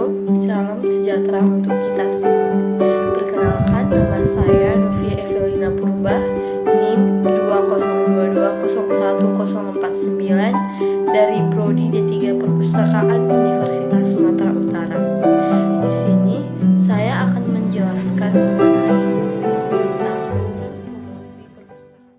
Halo, salam sejahtera untuk kita semua. Perkenalkan, nama saya Novia Evelina Purba, NIM 20220101049 dari Prodi D3 Perpustakaan Universitas Sumatera Utara. Di sini saya akan menjelaskan mengenai tentang program promosi perpustakaan.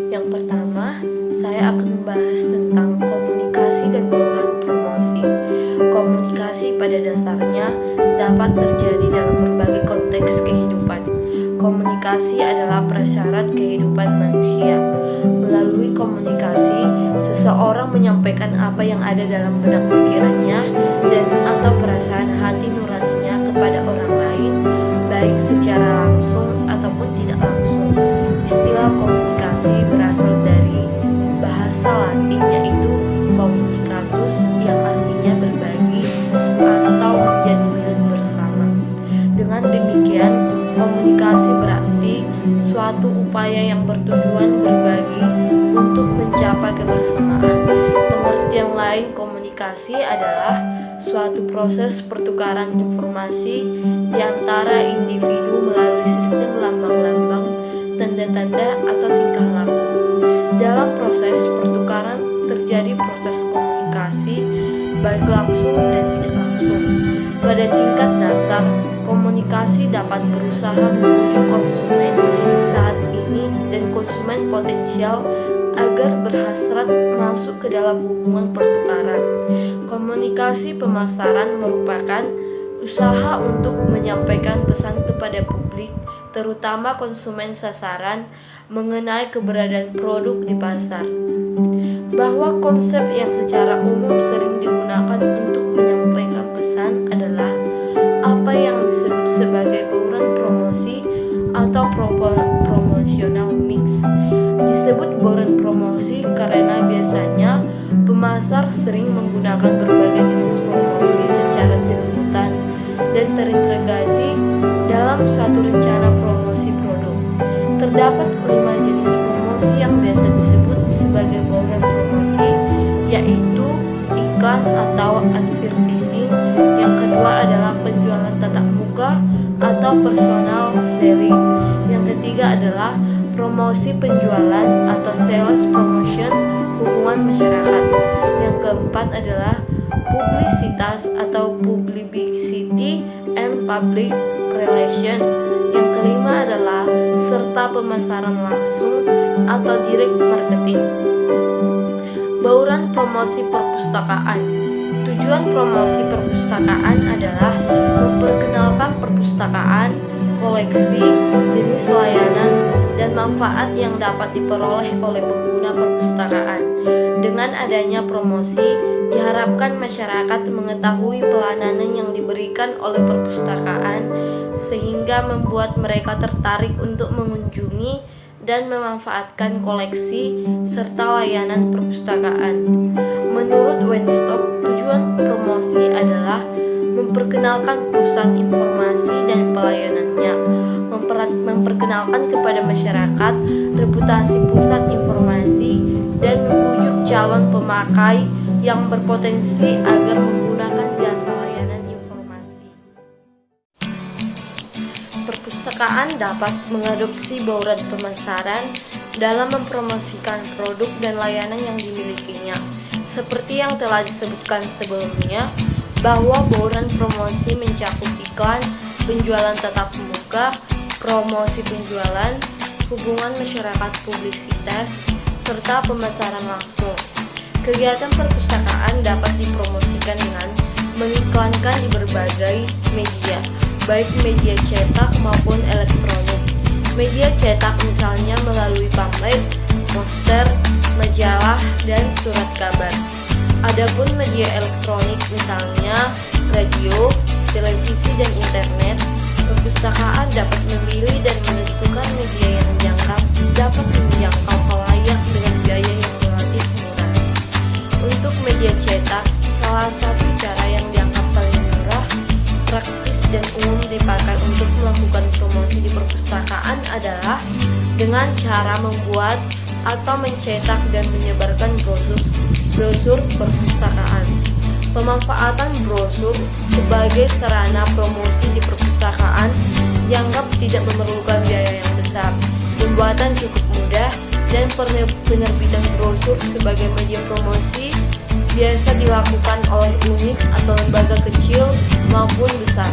Yang pertama, saya akan membahas tentang komunikasi dan bauran promosi. Komunikasi pada dasarnya dapat terjadi dalam berbagai konteks kehidupan. Komunikasi adalah prasyarat kehidupan manusia. Melalui komunikasi, seseorang menyampaikan apa yang ada dalam benak pikirannya dan atau perasaan hati nuraninya kepada orang lain, baik secara langsung ataupun tidak langsung. Istilah komunikasi berasal dari bahasa Latin yaitu communicatus yang artinya berbagi atau menjadi milik bersama. Dengan demikian, komunikasi berarti suatu upaya yang bertujuan berbagi untuk mencapai kebersamaan. Pengertian lain komunikasi adalah suatu proses pertukaran informasi di antara individu melalui sistem lambang-lambang, tanda-tanda atau tingkah laku. Dalam proses pertukaran terjadi proses komunikasi baik langsung dan tidak langsung. Pada tingkat dasar, komunikasi dapat berusaha membujuk konsumen saat ini dan konsumen potensial agar berhasrat masuk ke dalam hubungan pertukaran. Komunikasi pemasaran merupakan usaha untuk menyampaikan pesan kepada publik, terutama konsumen sasaran, mengenai keberadaan produk di pasar. Bahwa konsep yang secara umum sering digunakan untuk menyampaikan pesan adalah apa yang disebut sebagai bauran promosi atau promotional mix. Disebut bauran promosi karena biasanya pemasar sering menggunakan berbagai jenis promosi secara simultan dan terintegrasi dalam suatu rencana promosi produk. Terdapat 5 jenis promosi yang biasa disebut sebagai bauran promosi, yaitu iklan atau advertising. Yang kedua adalah penjualan tatap muka atau personal selling. Yang ketiga adalah promosi penjualan atau sales promotion, hubungan masyarakat. Yang keempat adalah publisitas atau publicity and public relation. Yang kelima adalah serta pemasaran langsung atau direct marketing. Bauran promosi perpustakaan. Tujuan promosi perpustakaan adalah memperkenalkan perpustakaan, koleksi, jenis layanan, dan manfaat yang dapat diperoleh oleh pengguna perpustakaan. Dengan adanya promosi, diharapkan masyarakat mengetahui pelayanan yang diberikan oleh perpustakaan sehingga membuat mereka tertarik untuk mengunjungi dan memanfaatkan koleksi serta layanan perpustakaan. Menurut Wenstock, tujuan promosi adalah memperkenalkan pusat informasi dan pelayanannya, memperkenalkan kepada masyarakat reputasi pusat informasi, dan membujuk calon pemakai yang berpotensi agar menggunakan jasa layanan informasi. Perpustakaan dapat mengadopsi bauran pemasaran dalam mempromosikan produk dan layanan yang dimilikinya. Seperti yang telah disebutkan sebelumnya, bahwa bauran promosi mencakup iklan, penjualan tatap muka, promosi penjualan, hubungan masyarakat publisitas, serta pemasaran langsung. Kegiatan perpustakaan dapat dipromosikan dengan mengiklankan di berbagai media, baik media cetak maupun elektronik. Media cetak misalnya melalui pamflet, poster, majalah, dan surat kabar. Adapun media elektronik misalnya radio, televisi, dan internet, perpustakaan dapat memilih dan menentukan media yang dapat menjangkau khalayak dengan biaya yang relatif murah. Untuk media cetak, salah satu cara yang dianggap paling murah, praktis, dan umum dipakai untuk melakukan promosi di perpustakaan adalah dengan cara membuat atau mencetak dan menyebarkan brosur perpustakaan. Pemanfaatan brosur sebagai sarana promosi di perpustakaan dianggap tidak memerlukan biaya yang besar. Pembuatan cukup mudah dan penerbitan brosur sebagai media promosi biasa dilakukan oleh unit atau lembaga kecil maupun besar.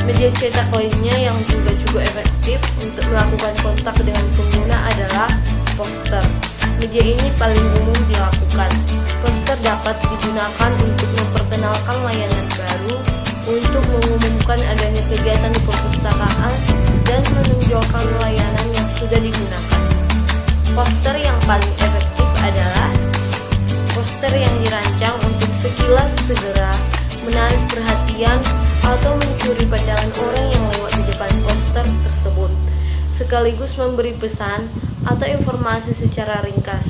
Media cetak lainnya yang juga cukup efektif untuk melakukan kontak dengan pengguna adalah poster. Media ini paling umum dilakukan. Poster dapat digunakan untuk memperkenalkan layanan baru, untuk mengumumkan adanya kegiatan di perpustakaan, dan menunjukkan layanan yang sudah digunakan. Poster yang paling efektif adalah poster yang dirancang untuk sekilas segera menarik perhatian atau mencuri pandangan orang yang lewat di depan poster tersebut, sekaligus memberi pesan atau informasi secara ringkas.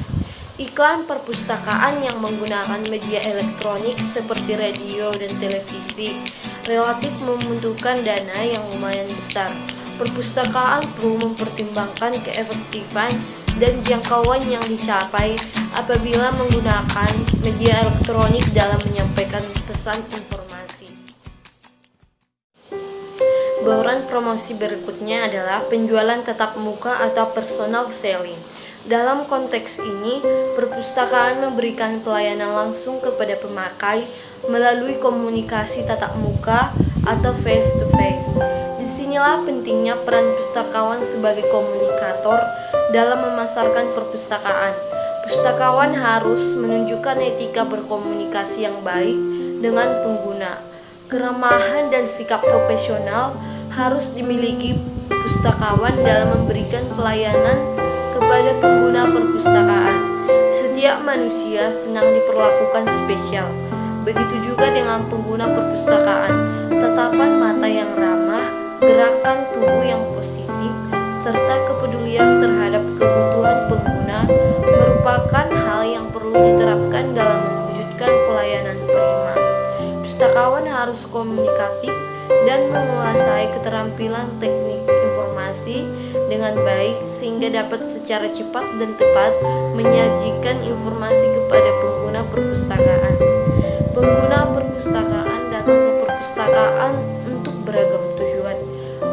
Iklan perpustakaan yang menggunakan media elektronik seperti radio dan televisi relatif membutuhkan dana yang lumayan besar. Perpustakaan perlu mempertimbangkan keefektifan dan jangkauan yang dicapai apabila menggunakan media elektronik dalam menyampaikan pesan informasi. Bauran promosi berikutnya adalah penjualan tatap muka atau personal selling. Dalam konteks ini, perpustakaan memberikan pelayanan langsung kepada pemakai melalui komunikasi tatap muka atau face to face. Disinilah pentingnya peran pustakawan sebagai komunikator dalam memasarkan perpustakaan. Pustakawan harus menunjukkan etika berkomunikasi yang baik dengan pengguna. Keramahan dan sikap profesional harus dimiliki pustakawan dalam memberikan pelayanan kepada pengguna perpustakaan. Setiap manusia senang diperlakukan spesial. Begitu juga dengan pengguna perpustakaan. Tatapan mata yang ramah, gerakan tubuh yang positif, serta kepedulian terhadap kebutuhan pengguna merupakan hal yang perlu diterapkan dalam mewujudkan pelayanan prima. Pustakawan harus komunikatif dan menguasai keterampilan teknik informasi dengan baik sehingga dapat secara cepat dan tepat menyajikan informasi kepada pengguna perpustakaan. Pengguna perpustakaan datang ke perpustakaan untuk beragam tujuan.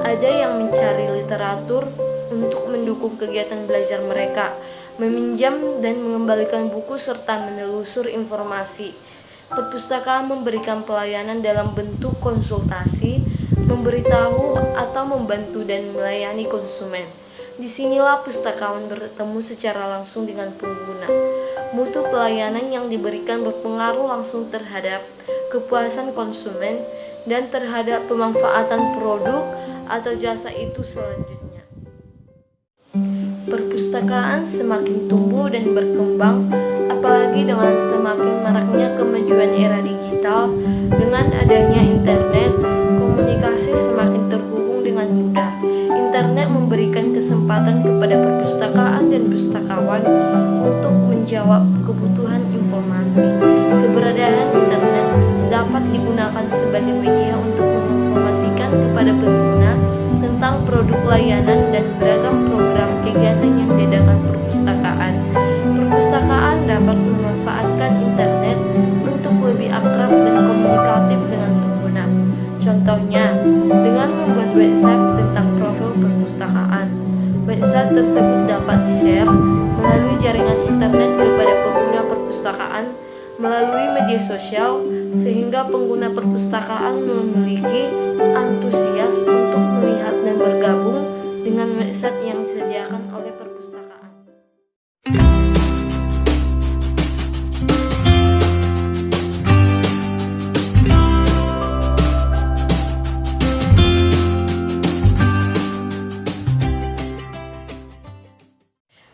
Ada yang mencari literatur untuk mendukung kegiatan belajar mereka, meminjam dan mengembalikan buku serta menelusur informasi. Perpustakaan memberikan pelayanan dalam bentuk konsultasi, memberitahu atau membantu dan melayani konsumen. Disinilah pustakawan bertemu secara langsung dengan pengguna. Mutu pelayanan yang diberikan berpengaruh langsung terhadap kepuasan konsumen dan terhadap pemanfaatan produk atau jasa itu selanjutnya. Perpustakaan semakin tumbuh dan berkembang, apalagi dengan semakin maraknya kemajuan era digital. Dengan adanya internet, komunikasi semakin terhubung dengan mudah. Internet memberikan kesempatan kepada perpustakaan dan pustakawan untuk menjawab kebutuhan informasi. Keberadaan internet dapat digunakan sebagai media untuk menginformasikan kepada pengguna tentang produk layanan dan beragam program kegiatan yang diadakan perpustakaan. Perpustakaan dapat memanfaatkan internet untuk lebih akrab dan komunikatif dengan pengguna. Contohnya, dengan membuat website tentang profil perpustakaan. Website tersebut dapat di-share melalui jaringan internet kepada pengguna perpustakaan melalui media sosial, sehingga pengguna perpustakaan memiliki antusias untuk melihat dan bergabung yang disediakan oleh perpustakaan.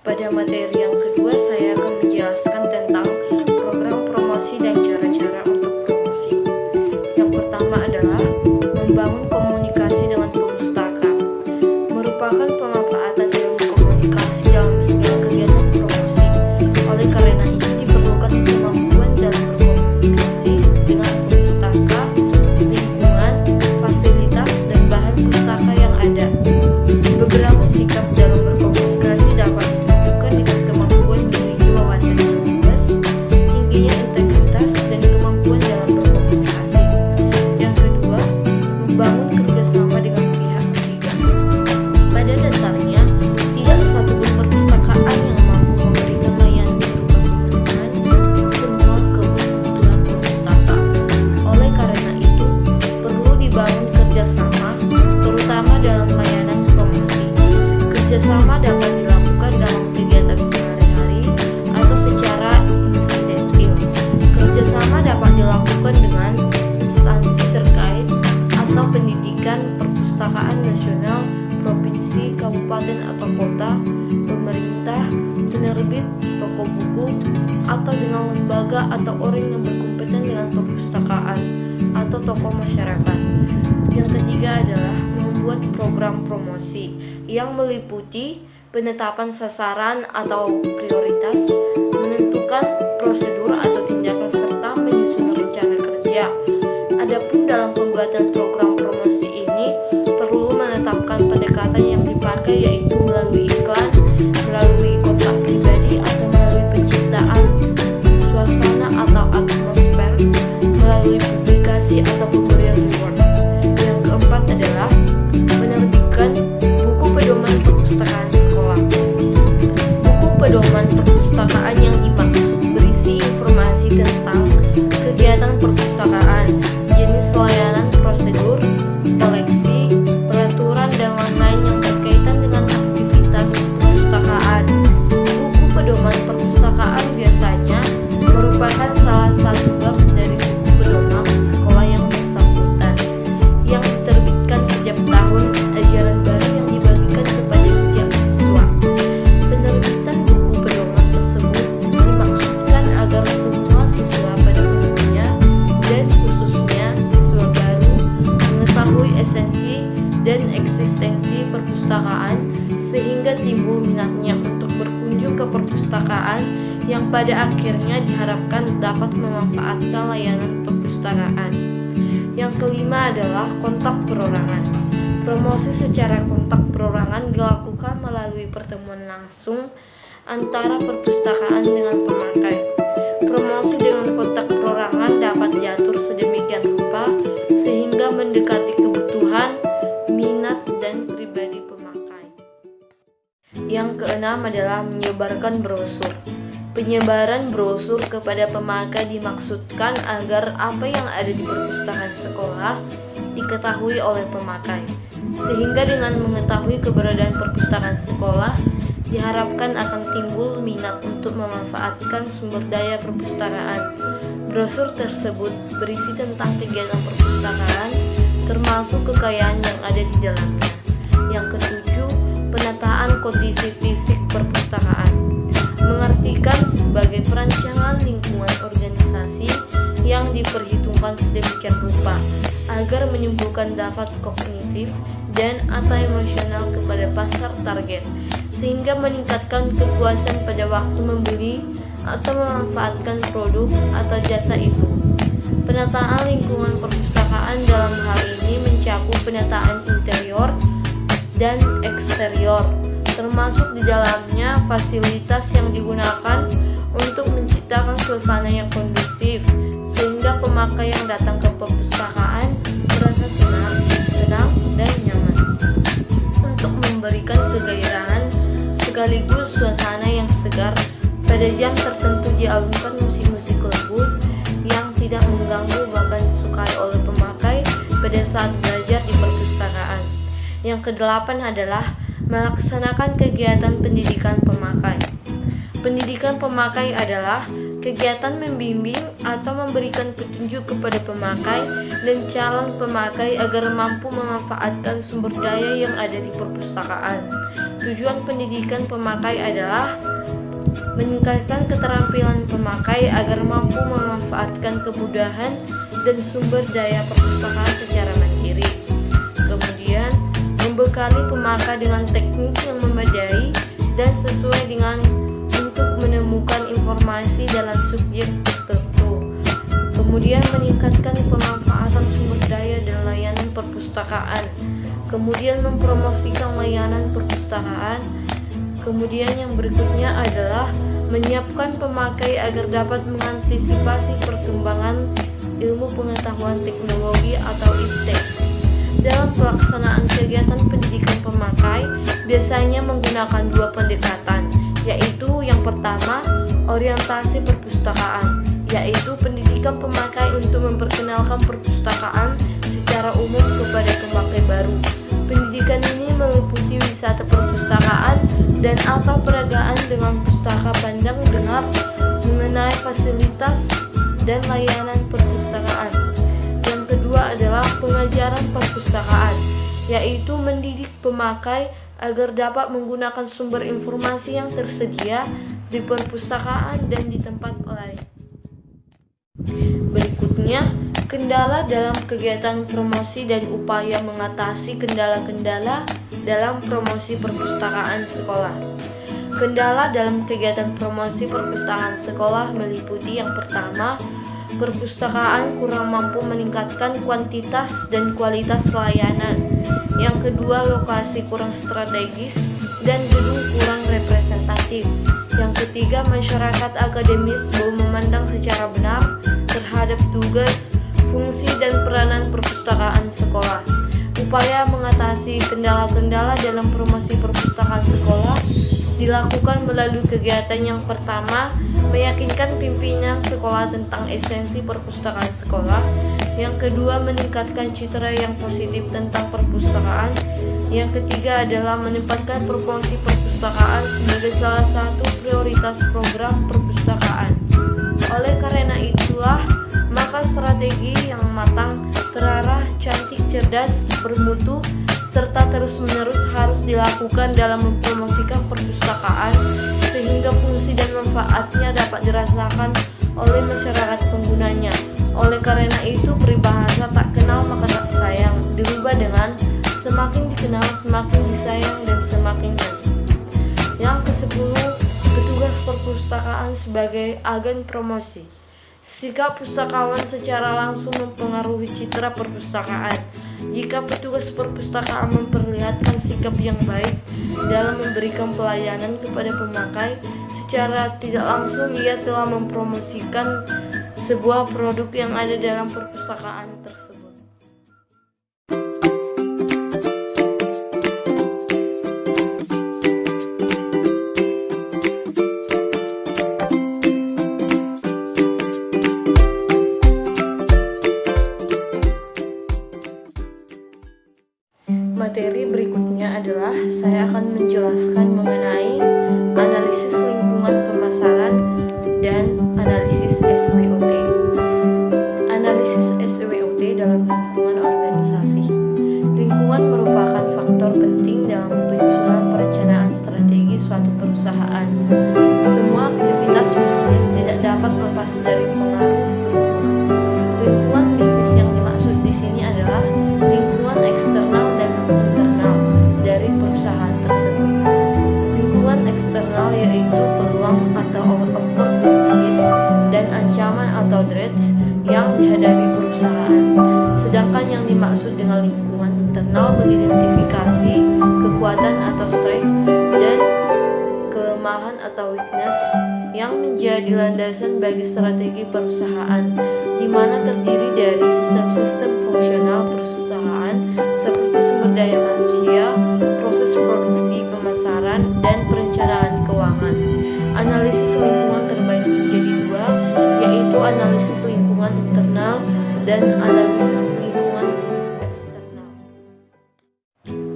Pada materi yang kedua, saya akan menjelaskan tentang program promosi dan cara-cara untuk promosi. Yang pertama adalah membangun komunikasi dengan perpustaka. Merupakan pemanfaatan ilmu komunikasi dalam segala kegiatan promosi. Oleh karena itu diperlukan kemampuan dalam berkomunikasi dengan perpustaka, lingkungan, fasilitas, dan bahan pustaka yang ada. Beberapa sikap dalam berkomunikasi dapat ditunjukkan dengan kemampuan memiliki wawasan yang luas, tingginya integritas, dan kemampuan dalam berkomunikasi. Yang kedua, membangun kerjasama dengan pihak ketiga. Pada dasarnya, tidak satupun perpustakaan yang mampu memberikan layanan berupa kemenangan semua kebutuhan perpustaka. Oleh karena itu, perlu dibangun kerjasama, terutama dalam layanan promosi. Kerjasama dapat dilakukan dalam kegiatan sehari-hari atau secara insidentil. Kerjasama dapat dilakukan dengan instansi terkait atau pendidikan, perpustakaan nasional, provinsi, kabupaten atau kota, pemerintah, penerbit, toko buku, atau dengan lembaga atau orang yang berkompeten dengan perpustakaan atau tokoh masyarakat. Yang ketiga adalah membuat program promosi yang meliputi penetapan sasaran atau prioritas, menentukan prosedur atau tindakan serta menyusun rencana kerja. Adapun dalam pembuatan program promosi ini perlu menetapkan pendekatan yang dipakai, yaitu melalui iklan, melalui kontak pribadi, atau melalui penciptaan suasana atau atmosfer, melalui publikasi atau pemberian reward. Yang keempat adalah menerbitkan buku pedoman perpustakaan sekolah. Buku pedoman perpustakaan yang dimaksud berisi informasi tentang kegiatan perpustakaan, jenis layanan, prosedur, koleksi, peraturan, dan lain-lain yang berkaitan dengan aktivitas perpustakaan. Buku pedoman perpustakaan biasanya merupakan salah satu bab dari buku pedoman sekolah yang bersangkutan, yang diterbitkan setiap tahun ajaran baru yang dibagikan kepada setiap siswa. Penerbitan buku pedoman tersebut dimaksudkan agar semua siswa pada umumnya dan khususnya siswa baru mengetahui esensi dan eksistensi perpustakaan, sehingga timbul minatnya untuk berkunjung ke perpustakaan, yang pada akhirnya diharapkan dapat memanfaatkan layanan perpustakaan. Yang kelima adalah kontak perorangan. Promosi secara kontak perorangan dilakukan melalui pertemuan langsung antara perpustakaan dengan pemakai. Promosi dengan kontak perorangan dapat diatur sedemikian rupa sehingga mendekati kebutuhan, minat, dan pribadi pemakai. Yang keenam adalah menyebarkan brosur. Penyebaran brosur kepada pemakai dimaksudkan agar apa yang ada di perpustakaan sekolah diketahui oleh pemakai, sehingga dengan mengetahui keberadaan perpustakaan sekolah diharapkan akan timbul minat untuk memanfaatkan sumber daya perpustakaan. Brosur tersebut berisi tentang kegiatan perpustakaan, termasuk kekayaan yang ada di dalamnya. Yang ketujuh, penataan kondisi fisik perpustakaan. Mengartikan sebagai perancangan lingkungan organisasi yang diperhitungkan sedemikian rupa agar menimbulkan dapat kognitif dan atau emosional kepada pasar target, sehingga meningkatkan kepuasan pada waktu membeli atau memanfaatkan produk atau jasa itu. Penataan lingkungan perpustakaan dalam hal ini mencakup penataan interior dan eksterior, termasuk di dalamnya fasilitas yang digunakan untuk menciptakan suasana yang kondusif, sehingga pemakai yang datang ke perpustakaan merasa senang dan nyaman. Untuk memberikan kegairahan sekaligus suasana yang segar, pada jam tertentu dialunkan musik-musik lembut yang tidak mengganggu bahkan disukai oleh pemakai pada saat belajar di perpustakaan. Yang kedelapan adalah Melaksanakan kegiatan pendidikan pemakai. Pendidikan pemakai adalah kegiatan membimbing atau memberikan petunjuk kepada pemakai dan calon pemakai agar mampu memanfaatkan sumber daya yang ada di perpustakaan. Tujuan pendidikan pemakai adalah meningkatkan keterampilan pemakai agar mampu memanfaatkan kemudahan dan sumber daya perpustakaan secara mandiri. Kemudian, membekali pemakai dengan teknik yang memadai dan sesuai dengan untuk menemukan informasi dalam subjek tertentu. Kemudian, meningkatkan pemanfaatan sumber daya dan layanan perpustakaan. Kemudian, mempromosikan layanan perpustakaan. Kemudian yang berikutnya adalah menyiapkan pemakai agar dapat mengantisipasi perkembangan ilmu pengetahuan teknologi atau iptek. Dalam pelaksanaan kegiatan pendidikan pemakai biasanya menggunakan dua pendekatan, yaitu yang pertama, orientasi perpustakaan, yaitu pendidikan pemakai untuk memperkenalkan perpustakaan secara umum kepada pemakai baru. Pendidikan ini meliputi wisata perpustakaan dan atau peragaan dengan pustaka pandang dengar mengenai fasilitas dan layanan perpustakaan. Yang kedua adalah pengajaran perpustakaan, yaitu mendidik pemakai agar dapat menggunakan sumber informasi yang tersedia di perpustakaan dan di tempat lain. Berikutnya, kendala dalam kegiatan promosi dan upaya mengatasi kendala-kendala dalam promosi perpustakaan sekolah. Kendala dalam kegiatan promosi perpustakaan sekolah meliputi yang pertama, perpustakaan kurang mampu meningkatkan kuantitas dan kualitas layanan. Yang kedua, lokasi kurang strategis dan gedung kurang representatif. Yang ketiga, masyarakat akademis belum memandang secara benar terhadap tugas, fungsi, dan peranan perpustakaan sekolah. Upaya mengatasi kendala-kendala dalam promosi perpustakaan sekolah dilakukan melalui kegiatan yang pertama, meyakinkan pimpinan sekolah tentang esensi perpustakaan sekolah. Yang kedua, meningkatkan citra yang positif tentang perpustakaan. Yang ketiga adalah menempatkan promosi perpustakaan sebagai salah satu prioritas program perpustakaan. Oleh karena itulah, maka strategi yang matang, terarah, cantik, cerdas, bermutu, serta terus-menerus harus dilakukan dalam mempromosikan perpustakaan sehingga fungsi dan manfaatnya dapat dirasakan oleh masyarakat penggunanya. Oleh karena itu, peribahasa tak kenal maka tak sayang dirubah dengan semakin dikenal semakin disayang dan semakin cantik. Yang ke-10, petugas perpustakaan sebagai agen promosi. Sikap pustakawan secara langsung mempengaruhi citra perpustakaan. Jika petugas perpustakaan memperlihatkan sikap yang baik dalam memberikan pelayanan kepada pemakai, secara tidak langsung ia telah mempromosikan sebuah produk yang ada dalam perpustakaan tersebut. Materi berikutnya adalah saya akan menjelaskan mengenai analisis lingkungan pemasaran dan analisis SWOT. Analisis SWOT dalam lingkungan organisasi. Lingkungan merupakan faktor penting dalam penyusunan perencanaan strategi suatu perusahaan. Semua aktivitas bisnis tidak dapat lepas dari pengaruh lingkungan. Lingkungan bisnis yang dimaksud di sini adalah lingkungan eksternal dan internal dari perusahaan tersebut. Lingkungan eksternal yaitu peluang atau opportunities dan ancaman atau threats yang dihadapi perusahaan. Sedangkan yang dimaksud dengan lingkungan internal mengidentifikasi kekuatan atau strength dan kelemahan atau weakness yang menjadi landasan bagi strategi perusahaan, di mana terdiri dari sistem-sistem fungsional perusahaan seperti sumber daya manusia, proses produksi, pemasaran, dan perencanaan keuangan. Analisis lingkungan terbagi menjadi dua, yaitu analisis lingkungan internal dan analisis lingkungan eksternal.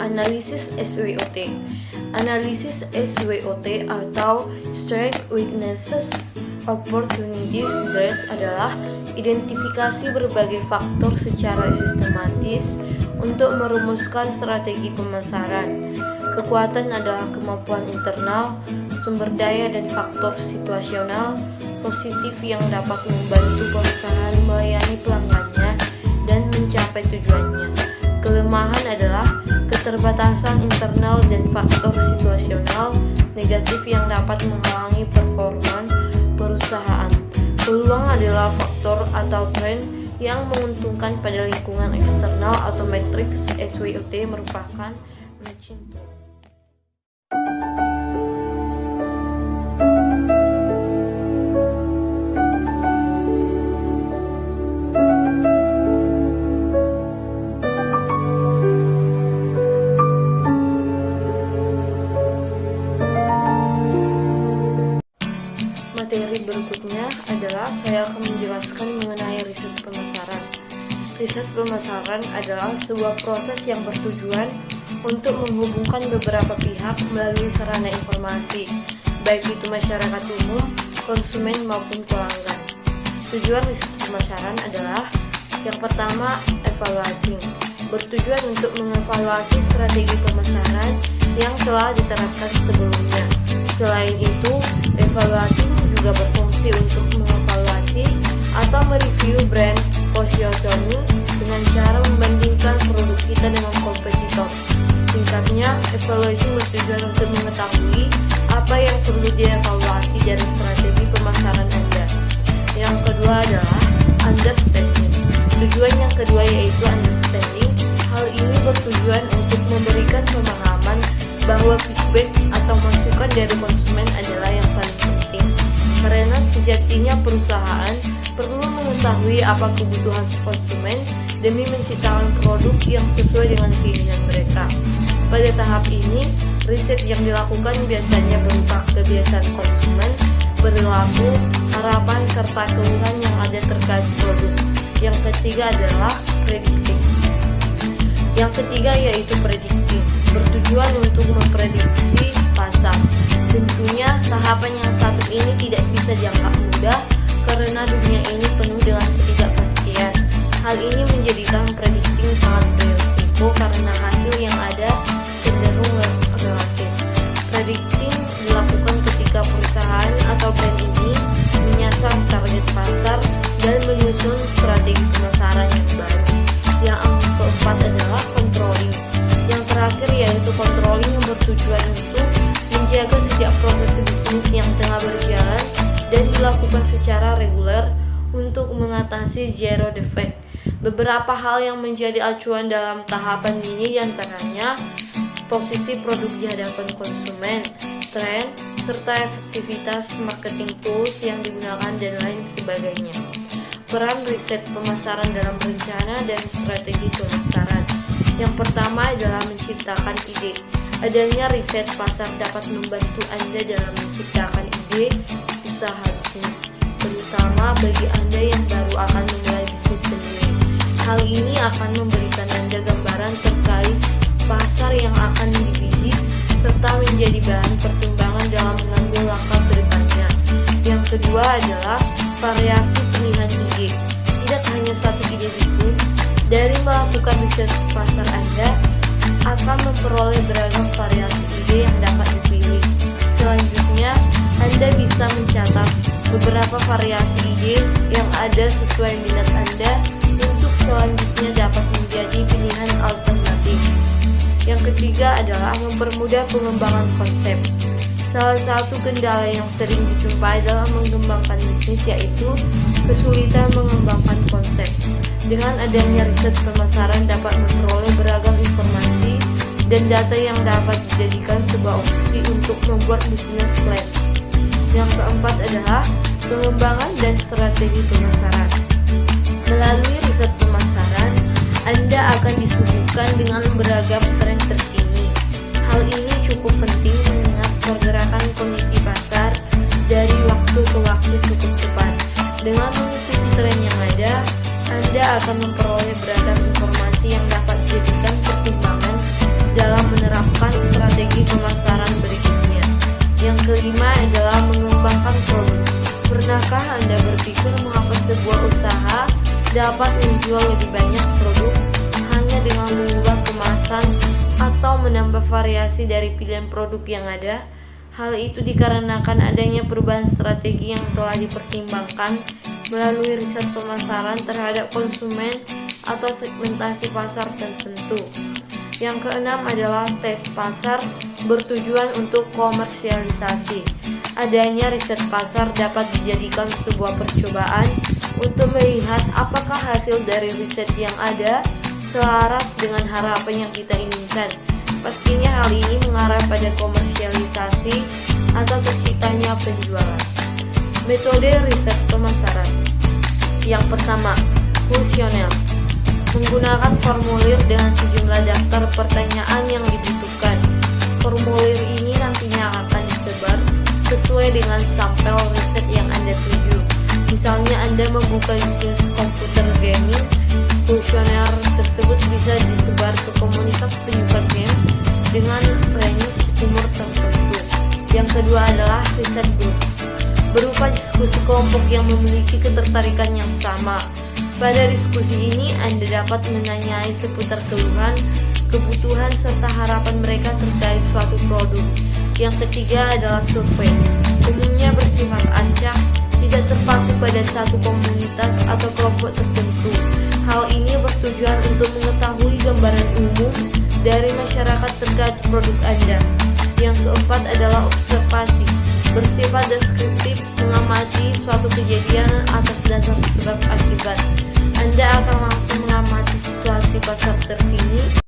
analisis SWOT. Analisis SWOT atau Strengths, Weaknesses, Opportunities, Threats adalah identifikasi berbagai faktor secara sistematis untuk merumuskan strategi pemasaran. Kekuatan adalah kemampuan internal, sumber daya dan faktor situasional positif yang dapat membantu perusahaan melayani pelanggannya dan mencapai tujuannya. Kelemahan adalah keterbatasan internal dan faktor situasional negatif yang dapat menghalangi performa perusahaan. Peluang adalah faktor atau tren yang menguntungkan pada lingkungan eksternal atau matriks SWOT merupakan matching tool. Materi berikutnya adalah saya akan menjelaskan mengenai riset pemasaran. Riset pemasaran adalah sebuah proses yang bertujuan untuk menghubungkan beberapa pihak melalui sarana informasi, baik itu masyarakat umum, konsumen maupun pelanggan. Tujuan riset pemasaran adalah yang pertama, evaluasi. Bertujuan untuk mengevaluasi strategi pemasaran yang telah diterapkan sebelumnya. Selain itu, evaluasi juga berfungsi untuk mengevaluasi atau mereview brand positioning dengan cara membandingkan produk kita dengan kompetitor. Singkatnya, evaluasi bertujuan untuk mengetahui apa yang perlu dievaluasi dari strategi pemasaran Anda. Yang kedua adalah understanding. Tujuan yang kedua yaitu understanding. Hal ini bertujuan untuk memberikan pemahaman bahwa feedback atau masukan dari konsumen adalah yang paling penting, karena sejatinya perusahaan perlu mengetahui apa kebutuhan konsumen demi menciptakan produk yang sesuai dengan keinginan mereka. Pada tahap ini, riset yang dilakukan biasanya berupa kebiasaan konsumen, perilaku, harapan, serta keluhan yang ada terkait produk. Yang ketiga adalah predicting. Yang ketiga yaitu prediksi, bertujuan untuk memprediksi pasar. Tentunya tahapan yang satu ini tidak bisa dianggap mudah karena dunia ini penuh dengan ketidakpastian. Hal ini menjadikan prediksi sangat berisiko karena hasil yang ada cenderung relatif. Prediksi dilakukan ketika perusahaan atau brand ini menyasar target pasar dan menyusun strategi pemasaran yang baru. Yang keempat adalah controlling. Yang terakhir yaitu controlling yang bertujuan untuk menjaga setiap proses bisnis yang tengah berjalan dan dilakukan secara reguler untuk mengatasi zero defect. Beberapa hal yang menjadi acuan dalam tahapan ini diantaranya posisi produk di hadapan konsumen, tren, serta efektivitas marketing tools yang digunakan dan lain sebagainya. Peran riset pemasaran dalam rencana dan strategi pemasaran. Yang pertama adalah menciptakan ide. Adanya riset pasar dapat membantu Anda dalam menciptakan ide usaha bisnis, terutama bagi Anda yang baru akan memulai bisnis sendiri. Hal ini akan memberikan Anda gambaran terkait pasar yang akan dibidik serta menjadi bahan pertimbangan dalam mengambil langkah berikutnya. Yang kedua adalah variasi pilihan ide. Tidak hanya satu ide bisnis. Dari melakukan riset pasar Anda akan memperoleh beragam variasi ide yang dapat dipilih. Selanjutnya, Anda bisa mencatat beberapa variasi ide yang ada sesuai minat Anda untuk selanjutnya dapat menjadi pilihan alternatif. Yang ketiga adalah mempermudah pengembangan konsep. Salah satu kendala yang sering dijumpai dalam mengembangkan bisnis yaitu kesulitan mengembangkan konsep. Dengan adanya riset pemasaran dapat memperoleh beragam informasi dan data yang dapat dijadikan sebuah opsi untuk membuat bisnis plan. Yang keempat adalah pengembangan dan strategi pemasaran. Melalui riset pemasaran, Anda akan disuguhkan dengan beragam tren terkini. Hal ini cukup penting mengingat pergerakan kondisi pasar dari waktu ke waktu cukup cepat. Dengan mengikuti tren yang ada, Anda akan memperoleh beragam informasi yang dapat dijadikan pertimbangan dalam berhasil mengapa sebuah usaha dapat menjual lebih banyak produk hanya dengan mengubah kemasan atau menambah variasi dari pilihan produk yang ada. Hal itu dikarenakan adanya perubahan strategi yang telah dipertimbangkan melalui riset pemasaran terhadap konsumen atau segmentasi pasar tertentu. Yang keenam adalah tes pasar bertujuan untuk komersialisasi. Adanya riset pasar dapat dijadikan sebuah percobaan untuk melihat apakah hasil dari riset yang ada selaras dengan harapan yang kita inginkan. Pastinya hal ini mengarah pada komersialisasi atau terciptanya penjualan. Metode riset pemasaran. Yang pertama, kuesioner. Menggunakan formulir dengan sejumlah daftar pertanyaan yang dibutuhkan. Formulir ini nantinya akan disebar sesuai dengan sampel riset yang Anda tuju. Misalnya Anda membuka bisnis komputer gaming, kuesioner tersebut bisa disebar ke komunitas penyuka game dengan range umur tertentu. Yang kedua adalah riset grup, berupa diskusi kelompok yang memiliki ketertarikan yang sama. Pada diskusi ini Anda dapat menanyai seputar keluhan, kebutuhan, serta harapan mereka terkait suatu produk. Yang ketiga adalah survei, umumnya bersifat acak, tidak terpaku pada satu komunitas atau kelompok tertentu. Hal ini bertujuan untuk mengetahui gambaran umum dari masyarakat terkait produk Anda. Yang keempat adalah observasi, bersifat deskriptif, mengamati suatu kejadian atas dasar sebab akibat. Anda akan langsung mengamati situasi pasar terkini.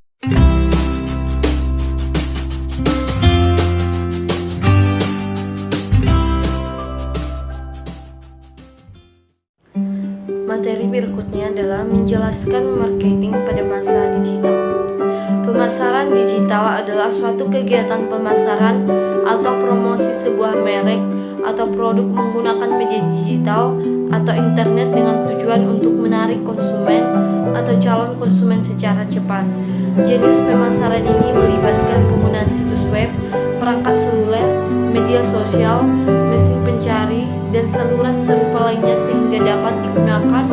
Materi berikutnya adalah menjelaskan marketing pada masa digital. Pemasaran digital adalah suatu kegiatan pemasaran atau promosi sebuah merek atau produk menggunakan media digital atau internet dengan tujuan untuk menarik konsumen atau calon konsumen secara cepat. Jenis pemasaran ini melibatkan penggunaan situs web, perangkat seluler, media sosial, mesin pencari, dan saluran serupa lainnya sehingga dapat digunakan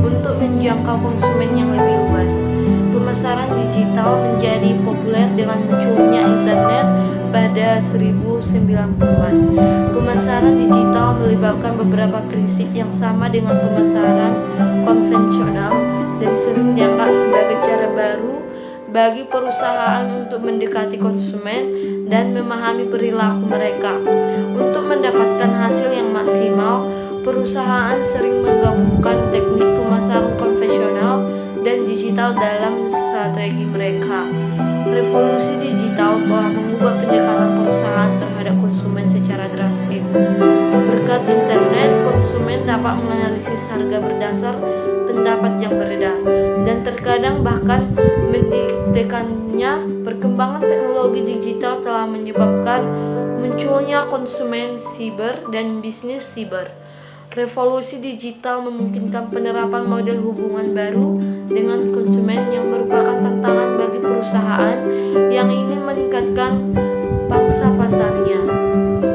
untuk menjangkau konsumen yang lebih luas. Pemasaran digital menjadi populer dengan munculnya internet pada 1990-an. Pemasaran digital melibatkan beberapa prinsip yang sama dengan pemasaran konvensional dan sering dianggap sebagai cara baru bagi perusahaan untuk mendekati konsumen dan memahami perilaku mereka. Untuk mendapatkan hasil yang maksimal, perusahaan sering menggabungkan teknik pemasaran konvensional dan digital dalam strategi mereka. Revolusi digital telah mengubah pendekatan perusahaan terhadap konsumen secara drastis. Berkat internet, konsumen dapat menganalisis harga berdasar pendapat yang beredar dan terkadang bahkan mendiktekannya. Perkembangan teknologi digital telah menyebabkan munculnya konsumen siber dan bisnis siber. Revolusi digital memungkinkan penerapan model hubungan baru dengan konsumen yang merupakan tantangan bagi perusahaan yang ingin meningkatkan pangsa pasarnya.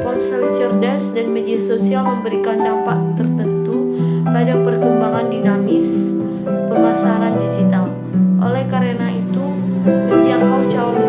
Ponsel cerdas dan media sosial memberikan dampak tertentu pada perkembangan dinamis pemasaran digital. Oleh karena itu, menjangkau calon